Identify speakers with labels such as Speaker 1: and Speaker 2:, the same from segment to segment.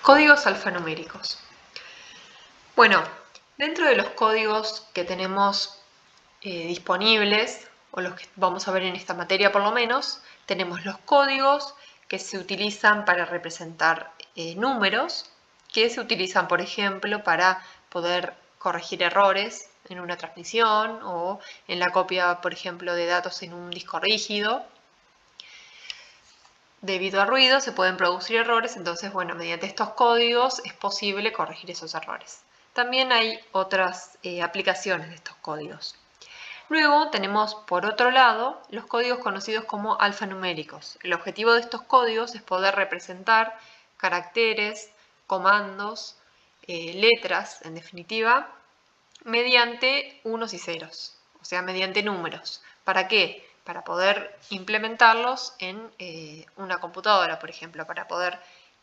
Speaker 1: Códigos alfanuméricos. Bueno, dentro de los códigos que tenemos disponibles, o los que vamos a ver en esta materia por lo menos, tenemos los códigos que se utilizan para representar números, que se utilizan, por ejemplo, para poder corregir errores en una transmisión o en la copia, por ejemplo, de datos en un disco rígido. Debido a ruido se pueden producir errores, entonces, bueno, mediante estos códigos es posible corregir esos errores. También hay otras aplicaciones de estos códigos. Luego tenemos, por otro lado, los códigos conocidos como alfanuméricos. El objetivo de estos códigos es poder representar caracteres, comandos, letras, en definitiva, mediante unos y ceros, o sea, mediante números. ¿Para qué? Para poder implementarlos en una computadora, por ejemplo, para poder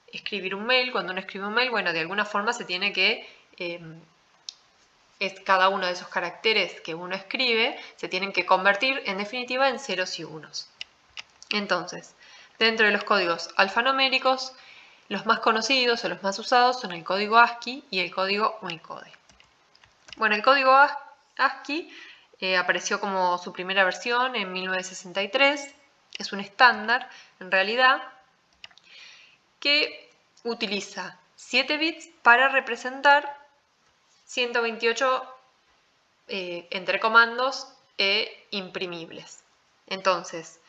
Speaker 1: escribir un mail. Cuando uno escribe un mail, bueno, de alguna forma se tiene que, cada uno de esos caracteres que uno escribe, se tienen que convertir en definitiva en ceros y unos. Entonces, dentro de los códigos alfanuméricos, los más conocidos o los más usados son el código ASCII y el código Unicode. Bueno, el código ASCII apareció como su primera versión en 1963. Es un estándar, en realidad, que utiliza 7 bits para representar 128 entre comandos e imprimibles. Entonces,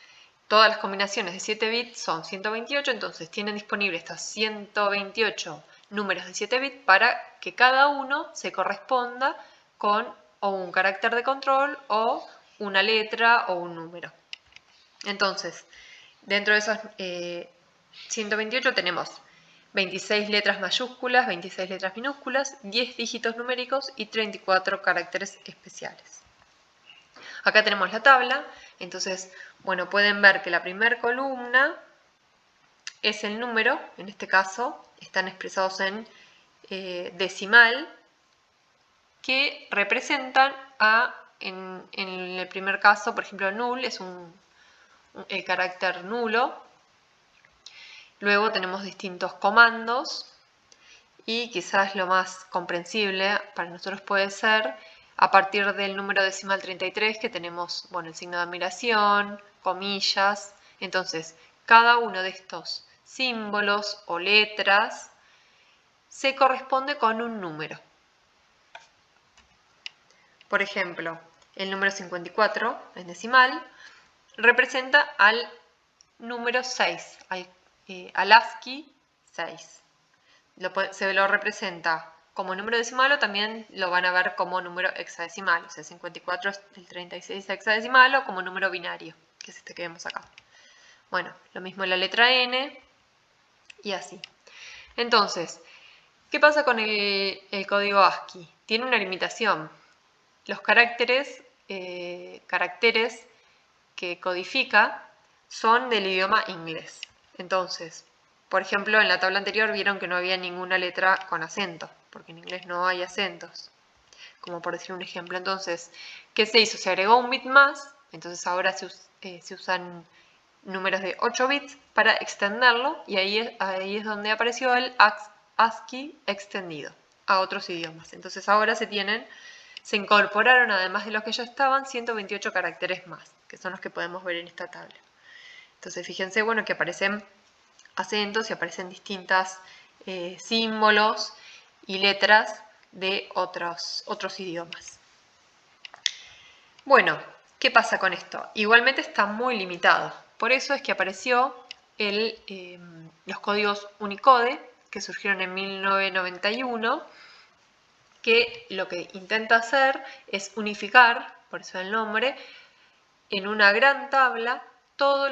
Speaker 1: todas las combinaciones de 7 bits son 128, entonces tienen disponibles estos 128 números de 7 bits para que cada uno se corresponda con o un carácter de control o una letra o un número. Entonces, dentro de esos 128 tenemos 26 letras mayúsculas, 26 letras minúsculas, 10 dígitos numéricos y 34 caracteres especiales. Acá tenemos la tabla, entonces, bueno, pueden ver que la primera columna es el número, en este caso están expresados en decimal, que representan en el primer caso, por ejemplo, null es el carácter nulo. Luego tenemos distintos comandos y quizás lo más comprensible para nosotros puede ser a partir del número decimal 33 que tenemos, bueno, el signo de admiración, comillas. Entonces, cada uno de estos símbolos o letras se corresponde con un número. Por ejemplo, el número 54 en decimal representa al número 6, al ASCII 6. Se lo representa como número decimal o también lo van a ver como número hexadecimal, o sea, 54 es el 36 hexadecimal o como número binario, que es este que vemos acá. Bueno, lo mismo la letra N y así. Entonces, ¿qué pasa con el código ASCII? Tiene una limitación. Los caracteres que codifica son del idioma inglés. Entonces, por ejemplo, en la tabla anterior vieron que no había ninguna letra con acento, porque en inglés no hay acentos, como por decir un ejemplo. Entonces, ¿qué se hizo? Se agregó un bit más, entonces ahora se usan números de 8 bits para extenderlo, y ahí es donde apareció el ASCII extendido a otros idiomas. Entonces ahora se incorporaron, además de los que ya estaban, 128 caracteres más, que son los que podemos ver en esta tabla. Entonces fíjense, bueno, que aparecen acentos y aparecen distintos símbolos y letras de otros idiomas. Bueno, ¿qué pasa con esto? Igualmente está muy limitado. Por eso es que apareció los códigos Unicode, que surgieron en 1991, que lo que intenta hacer es unificar, por eso el nombre, en una gran tabla todas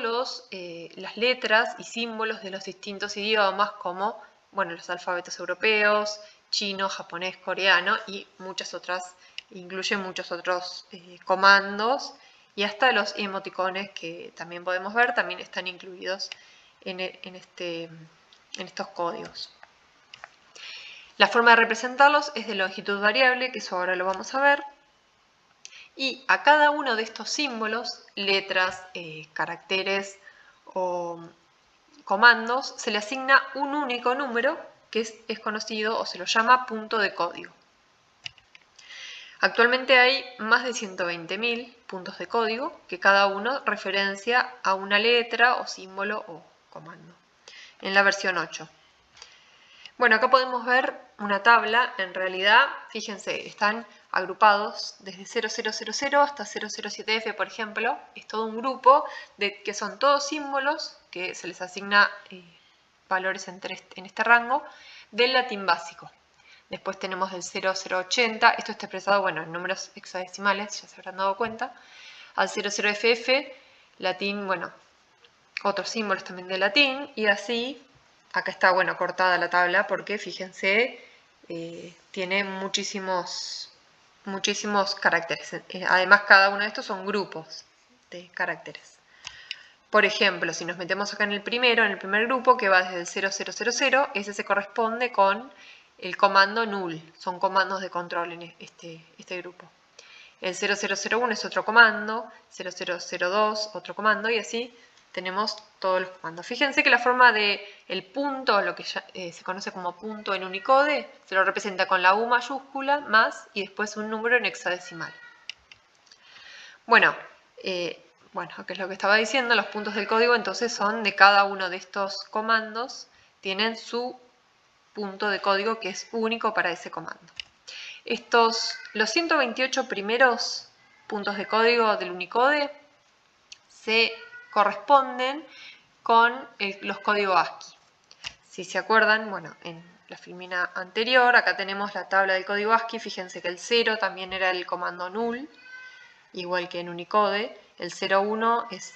Speaker 1: las letras y símbolos de los distintos idiomas, como bueno, los alfabetos europeos, chino, japonés, coreano y muchas otras, incluye muchos otros comandos, y hasta los emoticones que también podemos ver, también están incluidos en estos códigos. La forma de representarlos es de longitud variable, que eso ahora lo vamos a ver. Y a cada uno de estos símbolos, letras, caracteres o comandos, se le asigna un único número que es conocido o se lo llama punto de código. Actualmente hay más de 120.000 puntos de código que cada uno referencia a una letra o símbolo o comando. En la versión 8. Bueno, acá podemos ver una tabla. En realidad, fíjense, están agrupados desde 0000 hasta 007F, por ejemplo. Es todo un grupo que son todos símbolos que se les asigna valores en este rango del latín básico. Después tenemos el 0080, esto está expresado, bueno, en números hexadecimales, ya se habrán dado cuenta. Al 00FF, latín, bueno, otros símbolos también de latín, y así, acá está, bueno, cortada la tabla, porque fíjense, tiene muchísimos caracteres. Además, cada uno de estos son grupos de caracteres. Por ejemplo, si nos metemos acá en el primer grupo, que va desde el 0000, ese se corresponde con el comando null, son comandos de control en este grupo. El 0001 es otro comando, 0002 otro comando, y así tenemos todos los comandos. Fíjense que la forma del punto, lo que ya, se conoce como punto en Unicode, se lo representa con la U mayúscula más y después un número en hexadecimal. Bueno, ¿qué es lo que estaba diciendo? Los puntos del código entonces son de cada uno de estos comandos, tienen su punto de código que es único para ese comando. Los 128 primeros puntos de código del Unicode se corresponden con los códigos ASCII. Si se acuerdan, bueno, en la filmina anterior, acá tenemos la tabla del código ASCII. Fíjense que el 0 también era el comando null, igual que en Unicode. El 01 es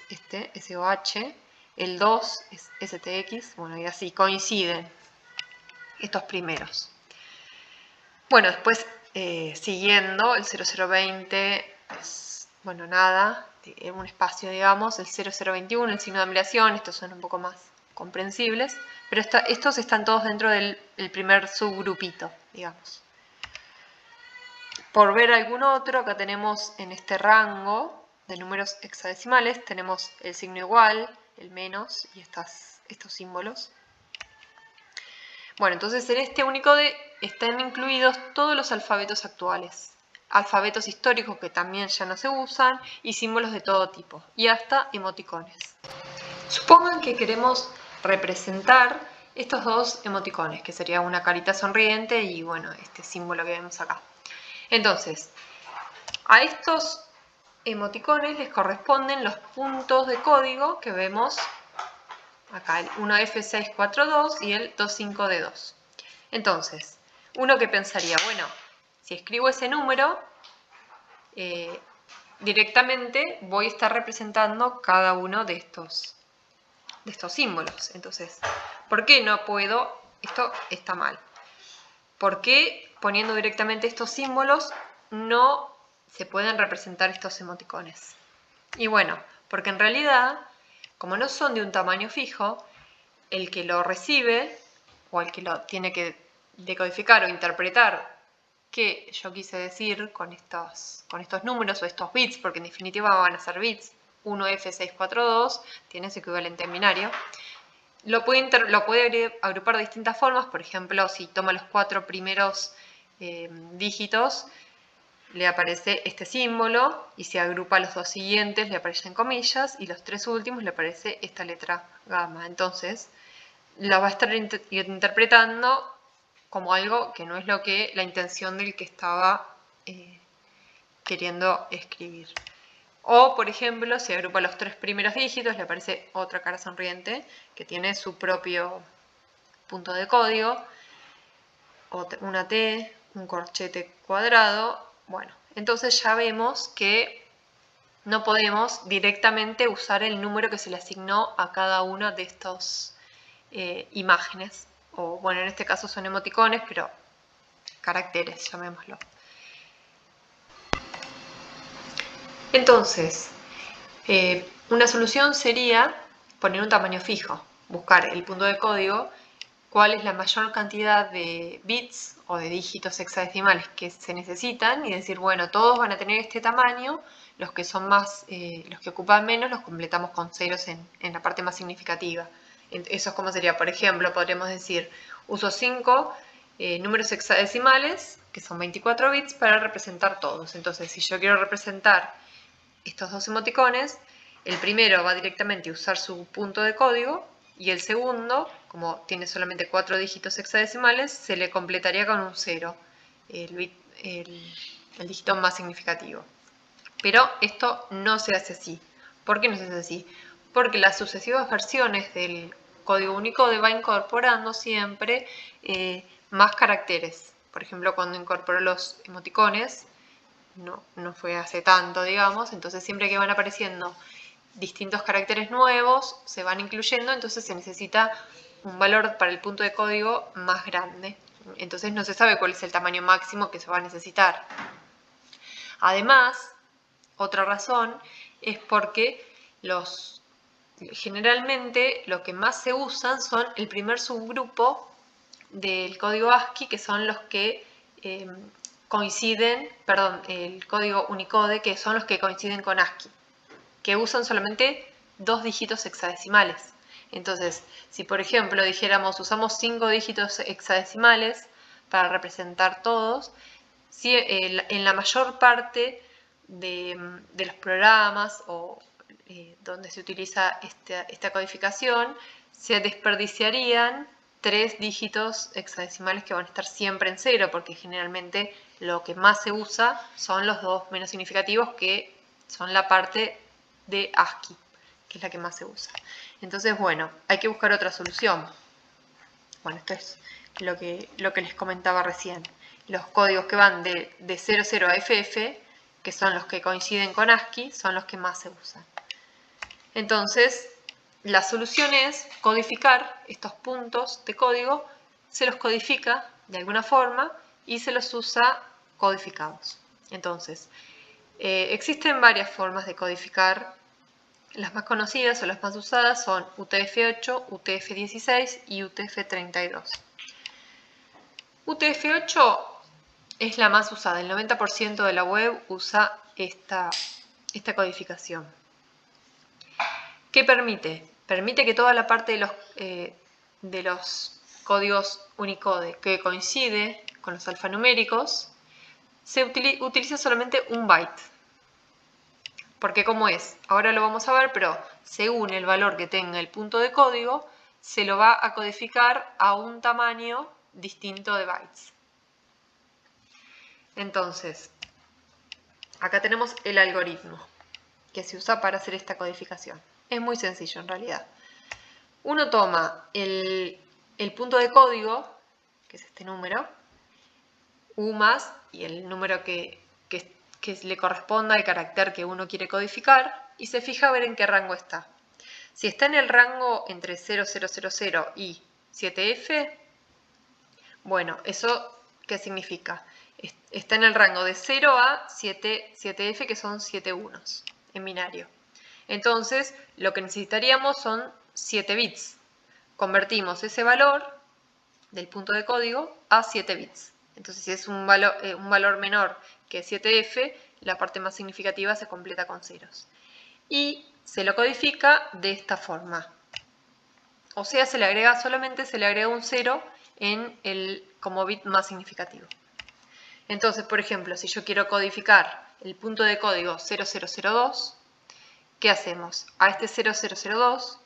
Speaker 1: SOH, el 2 es STX, bueno, y así coinciden estos primeros. Bueno, después siguiendo, el 0020 es, bueno, nada, en un espacio, digamos, el 0021, el signo de ampliación, estos son un poco más comprensibles, pero estos están todos dentro del primer subgrupito, digamos. Por ver algún otro, acá tenemos en este rango de números hexadecimales, tenemos el signo igual, el menos y estos símbolos. Bueno, entonces en este Unicode están incluidos todos los alfabetos actuales, alfabetos históricos que también ya no se usan y símbolos de todo tipo, y hasta emoticones. Supongan que queremos representar estos dos emoticones, que sería una carita sonriente y bueno, este símbolo que vemos acá. Entonces, a estos emoticones les corresponden los puntos de código que vemos acá, el 1F642 y el 25D2. Entonces, uno que pensaría, bueno, si escribo ese número, directamente voy a estar representando cada uno de estos símbolos. Entonces, ¿por qué no puedo? Esto está mal. ¿Por qué poniendo directamente estos símbolos no se pueden representar estos emoticones? Y bueno, porque en realidad, como no son de un tamaño fijo, el que lo recibe o el que lo tiene que decodificar o interpretar qué yo quise decir con estos números o estos bits, porque en definitiva van a ser bits, 1F642 tiene su equivalente en binario, lo puede agrupar de distintas formas. Por ejemplo, si toma los 4 primeros dígitos, le aparece este símbolo, y si agrupa los 2 siguientes le aparecen comillas, y los 3 últimos le aparece esta letra gamma. Entonces, lo va a estar interpretando como algo que no es la intención del que estaba queriendo escribir. O, por ejemplo, si agrupa los 3 primeros dígitos, le aparece otra cara sonriente que tiene su propio punto de código, una T, un corchete cuadrado. Bueno, entonces ya vemos que no podemos directamente usar el número que se le asignó a cada una de estas imágenes. O, bueno, en este caso son emoticones, pero caracteres, llamémoslo. Entonces, una solución sería poner un tamaño fijo, buscar el punto de código, cuál es la mayor cantidad de bits o de dígitos hexadecimales que se necesitan y decir, bueno, todos van a tener este tamaño, los que son más, los que ocupan menos los completamos con ceros en la parte más significativa. Eso es como sería, por ejemplo, podríamos decir, uso 5 números hexadecimales, que son 24 bits, para representar todos. Entonces, si yo quiero representar estos dos emoticones, el primero va directamente a usar su punto de código y el segundo, como tiene solamente 4 dígitos hexadecimales, se le completaría con un 0, el dígito más significativo. Pero esto no se hace así. ¿Por qué no se hace así? Porque las sucesivas versiones del código Unicode va incorporando siempre más caracteres. Por ejemplo, cuando incorporó los emoticones, no fue hace tanto, digamos, entonces siempre que van apareciendo distintos caracteres nuevos, se van incluyendo, entonces se necesita un valor para el punto de código más grande. Entonces no se sabe cuál es el tamaño máximo que se va a necesitar. Además, otra razón es porque generalmente lo que más se usan son el primer subgrupo del código ASCII, que son los que el código Unicode, que son los que coinciden con ASCII, que usan solamente 2 dígitos hexadecimales. Entonces, si por ejemplo dijéramos usamos 5 dígitos hexadecimales para representar todos, si en la mayor parte de los programas o donde se utiliza esta codificación, se desperdiciarían 3 dígitos hexadecimales que van a estar siempre en 0, porque generalmente lo que más se usa son los 2 menos significativos, que son la parte de ASCII, que es la que más se usa. Entonces, bueno, hay que buscar otra solución. Bueno, esto es lo que les comentaba recién. Los códigos que van de 00 a FF, que son los que coinciden con ASCII, son los que más se usan. Entonces, la solución es codificar estos puntos de código, se los codifica de alguna forma y se los usa codificados. Entonces, existen varias formas de codificar. Las más conocidas o las más usadas son UTF-8, UTF-16 y UTF-32. UTF-8 es la más usada, el 90% de la web usa esta codificación. ¿Qué permite? Permite que toda la parte de los códigos Unicode que coincide con los alfanuméricos se utiliza solamente un byte. Porque como es, ahora lo vamos a ver, pero según el valor que tenga el punto de código, se lo va a codificar a un tamaño distinto de bytes. Entonces, acá tenemos el algoritmo que se usa para hacer esta codificación. Es muy sencillo en realidad. Uno toma el punto de código, que es este número, U más, y el número que le corresponda al carácter que uno quiere codificar, y se fija a ver en qué rango está. Si está en el rango entre 0000 y 7F, bueno, ¿eso qué significa? Está en el rango de 0 a 7F, que son 7 unos en binario. Entonces, lo que necesitaríamos son 7 bits. Convertimos ese valor del punto de código a 7 bits. Entonces, si es un valor menor que 7F, la parte más significativa se completa con ceros. Y se lo codifica de esta forma. O sea, solamente se le agrega un 0 como bit más significativo. Entonces, por ejemplo, si yo quiero codificar el punto de código 0002, ¿qué hacemos? A este 0002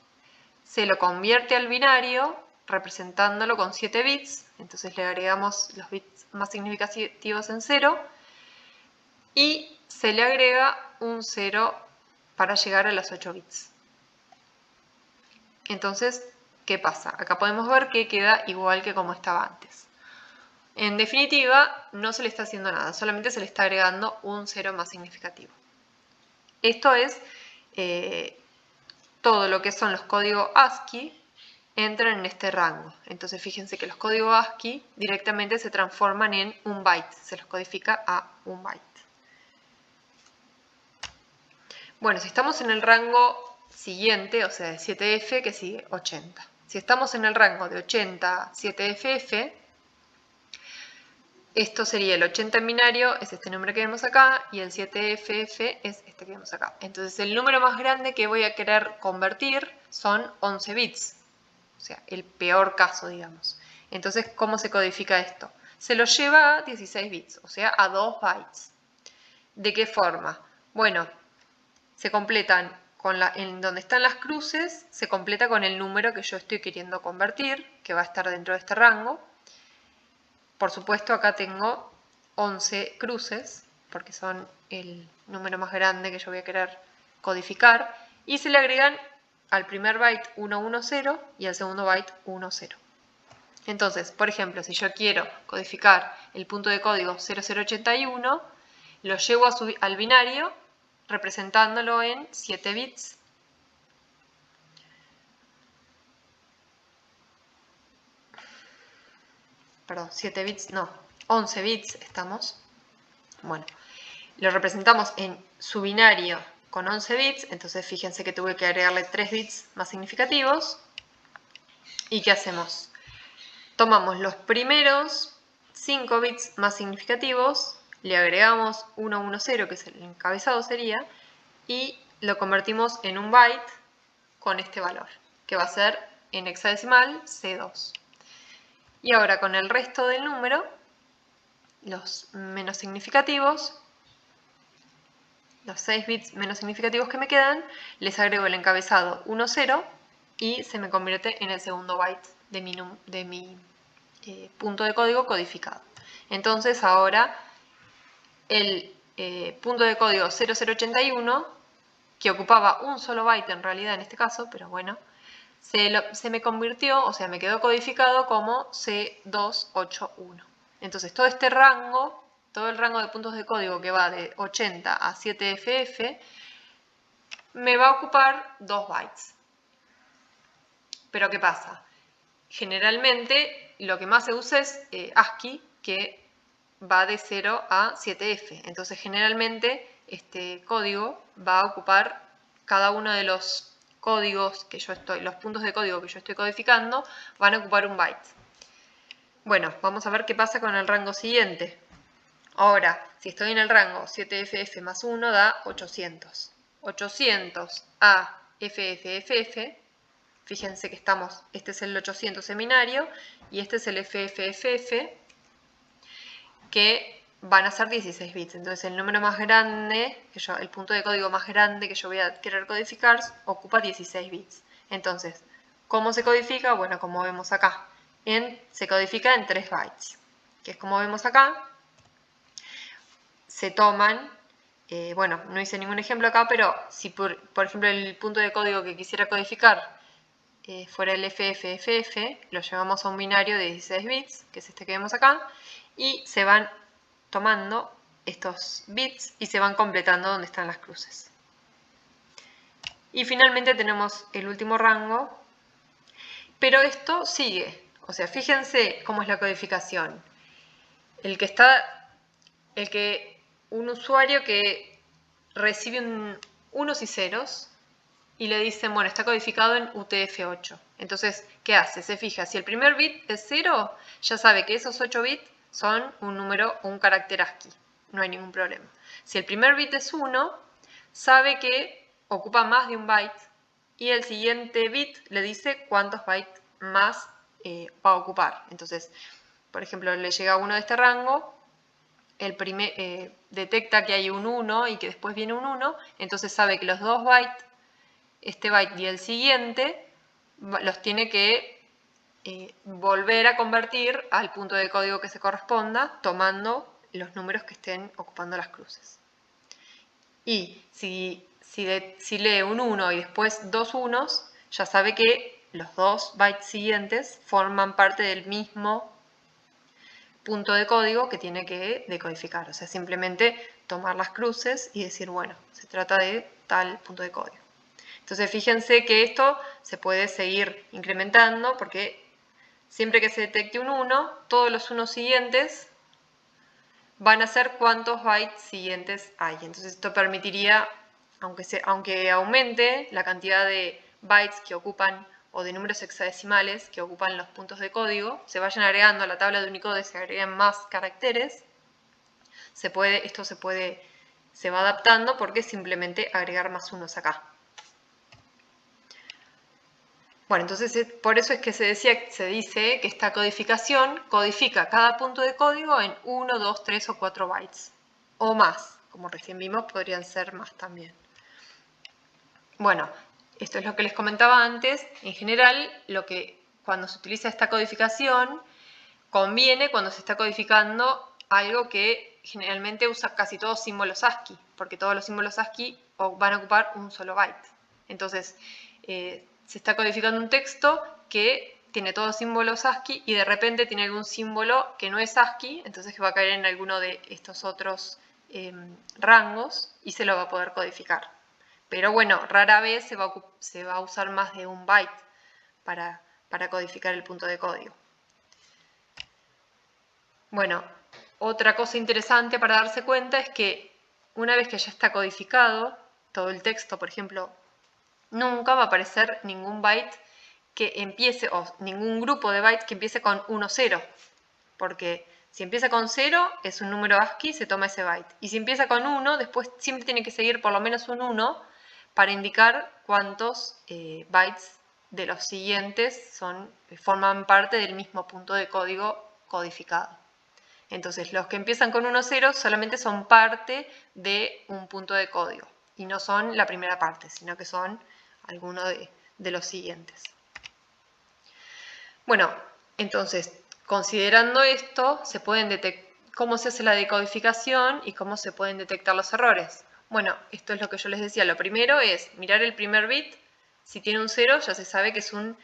Speaker 1: se lo convierte al binario representándolo con 7 bits, entonces le agregamos los bits más significativos en 0 y se le agrega un 0 para llegar a los 8 bits. Entonces, ¿qué pasa? Acá podemos ver que queda igual que como estaba antes. En definitiva, no se le está haciendo nada, solamente se le está agregando un 0 más significativo. Esto es todo lo que son los códigos ASCII entran en este rango. Entonces fíjense que los códigos ASCII directamente se transforman en un byte, se los codifica a un byte. Bueno, si estamos en el rango siguiente, o sea de 7F, que sigue 80. Si estamos en el rango de 80 a 7FF, esto sería el 80 en binario, es este número que vemos acá, y el 7FF es este que vemos acá. Entonces el número más grande que voy a querer convertir son 11 bits. sea, el peor caso, digamos. Entonces, ¿cómo se codifica esto? Se lo lleva a 16 bits, o sea, a 2 bytes. ¿De qué forma? Bueno, se completan en donde están las cruces, se completa con el número que yo estoy queriendo convertir, que va a estar dentro de este rango. Por supuesto, acá tengo 11 cruces, porque son el número más grande que yo voy a querer codificar, y se le agregan al primer byte 110 y al segundo byte 10. Entonces, por ejemplo, si yo quiero codificar el punto de código 0081, lo llevo al binario representándolo en 7 bits. Perdón, 7 bits, no, 11 bits estamos. Bueno, lo representamos en su binario con 11 bits, entonces fíjense que tuve que agregarle 3 bits más significativos. ¿Y qué hacemos? Tomamos los primeros 5 bits más significativos, le agregamos 110, que es el encabezado sería, y lo convertimos en un byte con este valor, que va a ser en hexadecimal C2. Y ahora con el resto del número, los menos significativos, los 6 bits menos significativos que me quedan, les agrego el encabezado 10 y se me convierte en el segundo byte de mi punto de código codificado. Entonces ahora el punto de código 0081, que ocupaba un solo byte en realidad en este caso, pero bueno, se me convirtió, o sea, me quedó codificado como C281. Entonces todo este rango, todo el rango de puntos de código que va de 80 a 7FF, me va a ocupar 2 bytes. Pero ¿qué pasa? Generalmente lo que más se usa es ASCII, que va de 0 a 7F. Entonces generalmente este código va a ocupar cada uno de los códigos que los puntos de código que yo estoy codificando van a ocupar un byte. Bueno, vamos a ver qué pasa con el rango siguiente. Ahora, si estoy en el rango 7FF más 1 da 800. 800 a FFFF. Fíjense que este es el 800 en binario y este es el FFFF, que van a ser 16 bits. Entonces el número más grande, el punto de código más grande que yo voy a querer codificar ocupa 16 bits. Entonces, ¿cómo se codifica? Bueno, como vemos acá, se codifica en 3 bytes, que es como vemos acá. Se toman, bueno, no hice ningún ejemplo acá, pero si por ejemplo el punto de código que quisiera codificar fuera el FFFF, lo llevamos a un binario de 16 bits, que es este que vemos acá, y se van tomando estos bits y se van completando donde están las cruces. Y finalmente tenemos el último rango, pero esto sigue. O sea, fíjense cómo es la codificación. Un usuario que recibe unos y ceros y le dicen, bueno, está codificado en UTF-8. Entonces, ¿qué hace? Se fija, si el primer bit es 0, ya sabe que esos 8 bits son un número o un carácter ASCII. No hay ningún problema. Si el primer bit es 1, sabe que ocupa más de un byte y el siguiente bit le dice cuántos bytes más va a ocupar. Entonces, por ejemplo, le llega uno de este rango, detecta que hay un 1 y que después viene un 1, entonces sabe que los 2 bytes, este byte y el siguiente, los tiene que volver a convertir al punto de código que se corresponda, tomando los números que estén ocupando las cruces. Y si lee un 1 y después dos unos, ya sabe que los 2 bytes siguientes forman parte del mismo punto de código que tiene que decodificar. O sea, simplemente tomar las cruces y decir, bueno, se trata de tal punto de código. Entonces, fíjense que esto se puede seguir incrementando porque siempre que se detecte un 1, todos los 1 siguientes van a ser cuántos bytes siguientes hay. Entonces, esto permitiría, aunque aumente la cantidad de bytes que ocupan o de números hexadecimales que ocupan los puntos de código, se vayan agregando a la tabla de Unicode, se agreguen más caracteres, esto se va adaptando porque es simplemente agregar más unos acá. Bueno, entonces por eso es que se dice que esta codificación codifica cada punto de código en 1, 2, 3 o 4 bytes. O más, como recién vimos, podrían ser más también. Bueno, esto es lo que les comentaba antes. En general, cuando se utiliza esta codificación, conviene cuando se está codificando algo que generalmente usa casi todos símbolos ASCII, porque todos los símbolos ASCII van a ocupar un solo byte. Entonces, se está codificando un texto que tiene todos símbolos ASCII y de repente tiene algún símbolo que no es ASCII, entonces que va a caer en alguno de estos otros rangos y se lo va a poder codificar. Pero bueno, rara vez se va a usar más de un byte para codificar el punto de código. Bueno, otra cosa interesante para darse cuenta es que una vez que ya está codificado todo el texto, por ejemplo, nunca va a aparecer ningún byte que empiece, o ningún grupo de bytes que empiece con 1, 0, porque si empieza con 0 es un número ASCII, se toma ese byte. Y si empieza con 1, después siempre tiene que seguir por lo menos un 1 para indicar cuántos bytes de los siguientes forman parte del mismo punto de código codificado. Entonces, los que empiezan con 1, 0 solamente son parte de un punto de código y no son la primera parte, sino que son alguno de los siguientes. Bueno, entonces, considerando esto, ¿cómo se hace la decodificación y cómo se pueden detectar los errores? Bueno, esto es lo que yo les decía. Lo primero es mirar el primer bit. Si tiene un 0, ya se sabe que es un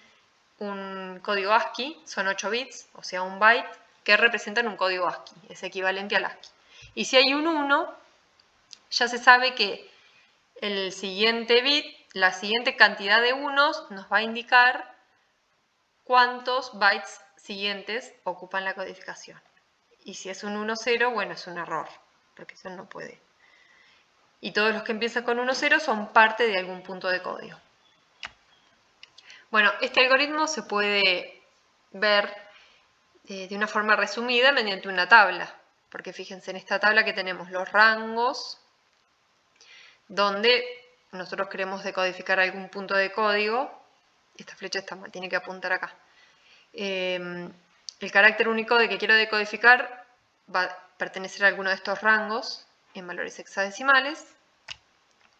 Speaker 1: código ASCII, son 8 bits, o sea, un byte, que representan un código ASCII, es equivalente al ASCII. Y si hay un 1, ya se sabe que el siguiente bit, la siguiente cantidad de unos, nos va a indicar cuántos bytes siguientes ocupan la codificación. Y si es un 1, 0, bueno, es un error, porque eso no puede. Y todos los que empiezan con 1, 0 son parte de algún punto de código. Bueno, este algoritmo se puede ver de una forma resumida mediante una tabla, porque fíjense en esta tabla que tenemos los rangos, donde nosotros queremos decodificar algún punto de código. Esta flecha está mal, tiene que apuntar acá. El carácter Unicode que quiero decodificar va a pertenecer a alguno de estos rangos en valores hexadecimales.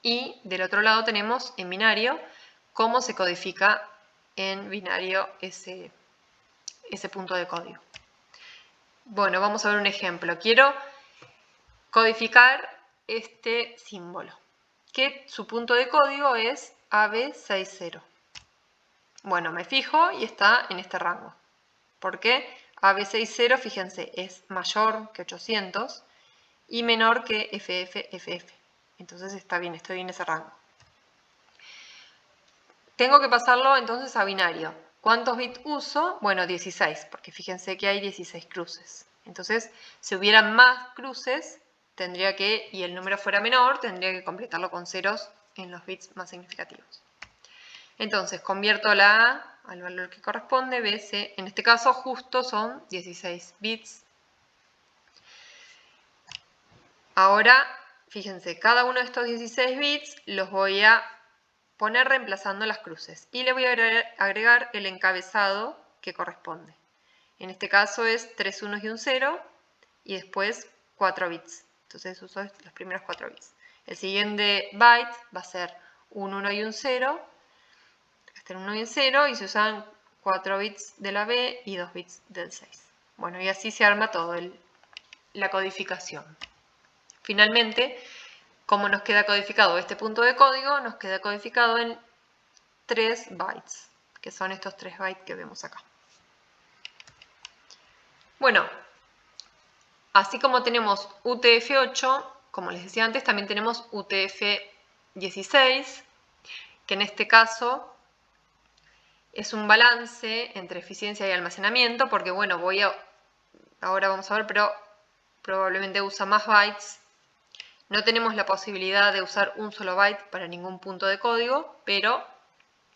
Speaker 1: Y del otro lado tenemos en binario cómo se codifica en binario ese punto de código. Bueno, vamos a ver un ejemplo. Quiero codificar este símbolo, que su punto de código es AB60. Bueno, me fijo y está en este rango. ¿Por qué? AB60, fíjense, es mayor que 800 y menor que FFFF. Entonces está bien, estoy en ese rango. Tengo que pasarlo entonces a binario. ¿Cuántos bits uso? Bueno, 16, porque fíjense que hay 16 cruces. Entonces, si hubieran más cruces, y el número fuera menor, tendría que completarlo con ceros en los bits más significativos. Entonces, convierto la A al valor que corresponde, B, C. En este caso, justo son 16 bits. Ahora, fíjense, cada uno de estos 16 bits los voy a poner reemplazando las cruces y le voy a agregar el encabezado que corresponde. En este caso es 3 unos y un 0 y después 4 bits. Entonces uso los primeros 4 bits. El siguiente byte va a ser un 1 y un 0. Este 1 y un 0 y se usan 4 bits de la B y 2 bits del 6. Bueno, y así se arma todo la codificación. Finalmente, ¿cómo nos queda codificado este punto de código? Nos queda codificado en 3 bytes, que son estos 3 bytes que vemos acá. Bueno, así como tenemos UTF-8, como les decía antes, también tenemos UTF-16, que en este caso es un balance entre eficiencia y almacenamiento, porque bueno, ahora vamos a ver, pero probablemente usa más bytes. No tenemos la posibilidad de usar un solo byte para ningún punto de código, pero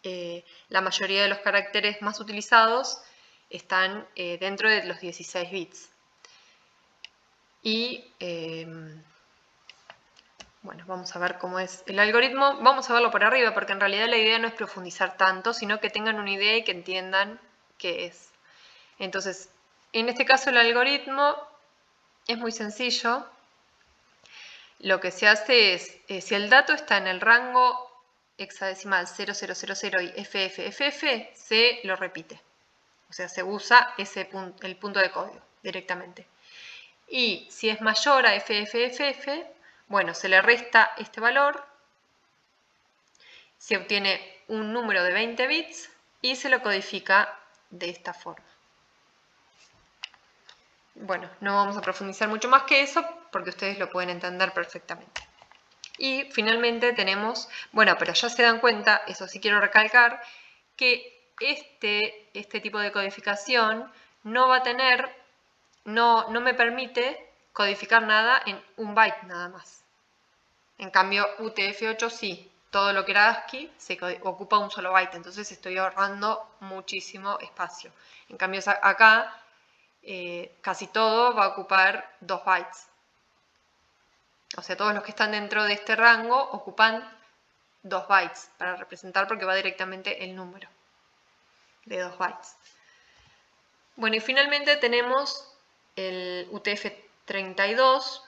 Speaker 1: la mayoría de los caracteres más utilizados están dentro de los 16 bits. Y Bueno, vamos a ver cómo es el algoritmo. Vamos a verlo por arriba porque en realidad la idea no es profundizar tanto, sino que tengan una idea y que entiendan qué es. Entonces, en este caso el algoritmo es muy sencillo. Lo que se hace es, si el dato está en el rango hexadecimal 0000 y FFFF, se lo repite. O sea, se usa el punto de código directamente. Y si es mayor a FFFF, bueno, se le resta este valor, se obtiene un número de 20 bits y se lo codifica de esta forma. Bueno, no vamos a profundizar mucho más que eso porque ustedes lo pueden entender perfectamente. Y finalmente tenemos, bueno, pero ya se dan cuenta, eso sí quiero recalcar, que este tipo de codificación no va a tener, no me permite codificar nada en un byte nada más. En cambio, UTF-8 sí, todo lo que era ASCII se ocupa un solo byte, entonces estoy ahorrando muchísimo espacio. En cambio, acá casi todo va a ocupar 2 bytes. O sea, todos los que están dentro de este rango ocupan 2 bytes para representar porque va directamente el número de 2 bytes. Bueno, y finalmente tenemos el UTF-32,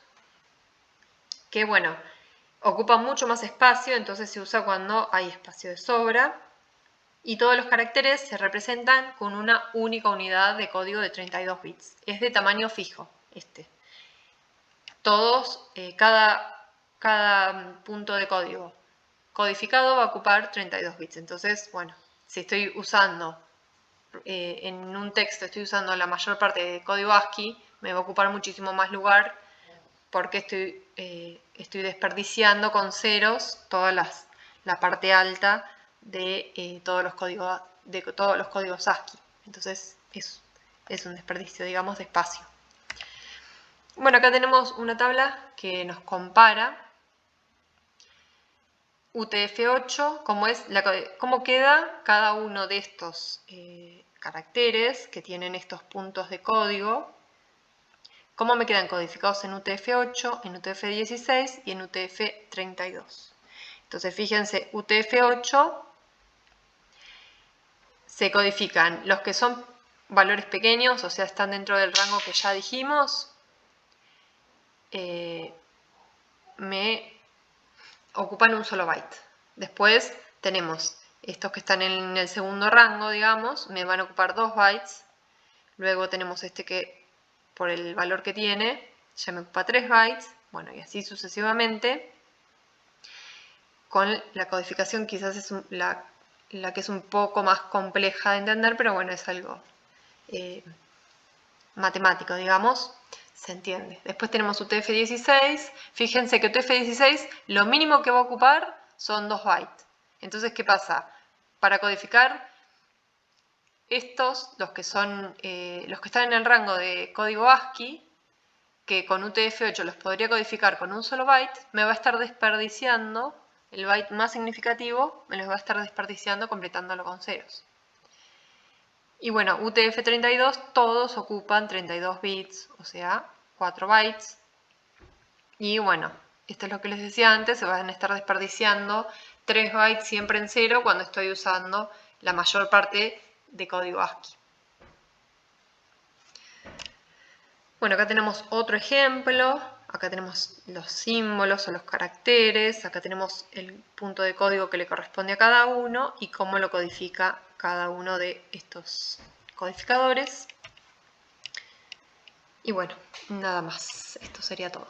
Speaker 1: que bueno, ocupa mucho más espacio, entonces se usa cuando hay espacio de sobra. Y todos los caracteres se representan con una única unidad de código de 32 bits. Es de tamaño fijo, Todos, cada punto de código codificado va a ocupar 32 bits. Entonces, bueno, si estoy usando en un texto, estoy usando la mayor parte de código ASCII, me va a ocupar muchísimo más lugar porque estoy desperdiciando con ceros toda la parte alta de todos los códigos ASCII. Entonces es un desperdicio, digamos, de espacio. Bueno, acá tenemos una tabla que nos compara UTF-8, cómo queda cada uno de estos caracteres que tienen estos puntos de código, cómo me quedan codificados en UTF-8, en UTF-16 y en UTF-32. Entonces, fíjense, UTF-8 se codifican los que son valores pequeños, o sea, están dentro del rango que ya dijimos, me ocupan un solo byte. Después tenemos estos que están en el segundo rango, digamos, me van a ocupar 2 bytes. Luego tenemos este que, por el valor que tiene, ya me ocupa 3 bytes. Bueno, y así sucesivamente. Con la codificación quizás es la que es un poco más compleja de entender, pero bueno, es algo matemático, digamos. Se entiende. Después tenemos UTF-16. Fíjense que UTF-16 lo mínimo que va a ocupar son 2 bytes. Entonces, ¿qué pasa? Para codificar estos, los que están en el rango de código ASCII, que con UTF-8 los podría codificar con un solo byte, me va a estar desperdiciando, el byte más significativo, me los va a estar desperdiciando completándolo con ceros. Y bueno, UTF-32 todos ocupan 32 bits, o sea, 4 bytes. Y bueno, esto es lo que les decía antes, se van a estar desperdiciando 3 bytes siempre en cero cuando estoy usando la mayor parte de código ASCII. Bueno, acá tenemos otro ejemplo. Acá tenemos los símbolos o los caracteres. Acá tenemos el punto de código que le corresponde a cada uno y cómo lo codifica cada uno de estos codificadores. Y bueno, nada más. Esto sería todo.